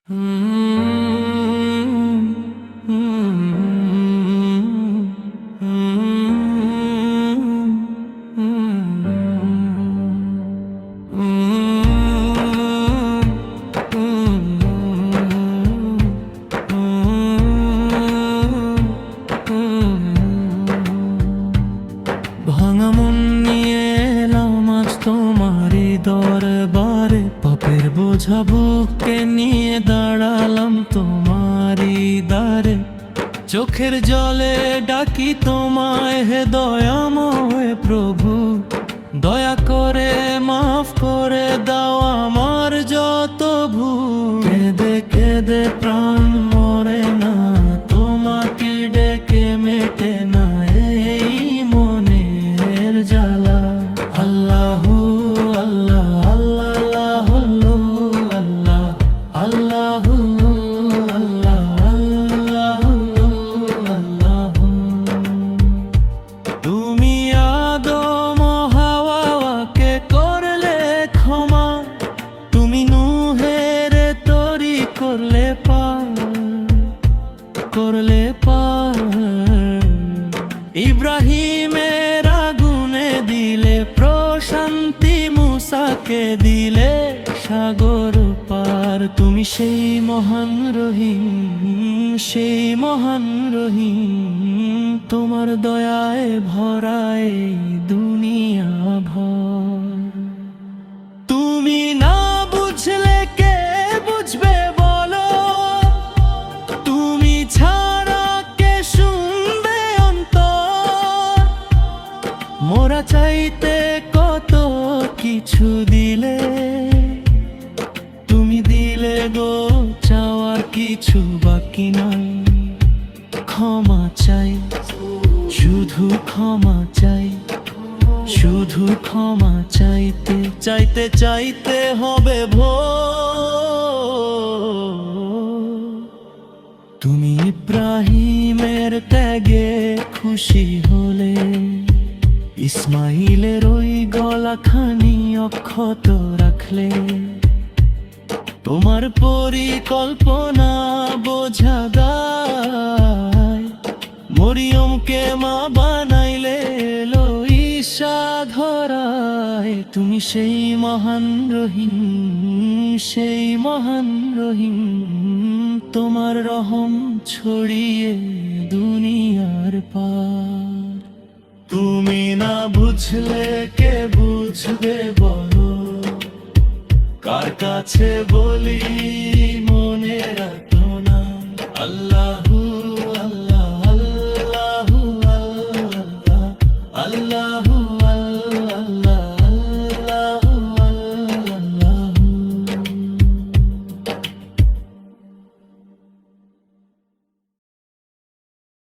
ভাঙা মন নিয়ে এলাম আজ তোমারই দরবারে, পাপের বোঝা বুকে নিয়ে দাঁড়ালাম তোমারই দ্বারে। চোখের জলে ডাকি তোমায়, হে দয়াময় প্রভু, দয়া করে মাফ করে দাও আমার যত ভুল। কেঁদে কেঁদে প্রাণ মরে না, তোমাকে ডেকে মেটে না এই মনের জ্বালা। আল্লাহু আল্লাহ আল্লাহ আল্লাহ আল্লাহু আল্লাহ আল্লাহ আল্লাহ। তুমি আদম হাওয়াকে করলে ক্ষমা, তুমি নূহের তরি করলে পার, করলে পার। ইব্রাহিমের আগুনে দিলে প্রশান্তি, মুসাকে দিলে সাগর পার। তুমি সেই মহান রহিম, সেই মহান রহিম, তোমার দয়ায় ভরায় দুনিয়া ভর। তুমি না বুঝলে কে বুঝবে বলো, তুমি ছাড়া কে শুনবে অন্তর। মোরা চাইতে কত কিছু দিলে, তুমি দিলে গো, চাওয়ার কিছু বাকি নাই। ক্ষমা চাই, শুধু ক্ষমা চাই, শুধু ক্ষমা চাইতে চাইতে চাইতে হবে ভোর। তুমি ইব্রাহিমের ত্যাগে খুশি হলে, ইসমাইলের ওই গলাখানি অক্ষত রাখলে। তোমার পরিকল্পনা বোঝা দায়, মরিয়মকে মা বানাইলে ঈশা ধরায়। তুমি সেই মহান রহিম, সেই মহান রহিম, তোমার রহম ছড়িয়ে দুনিয়ার পার। তুমি না বুঝলে কে বুঝবে বলো, কার কাছে বলি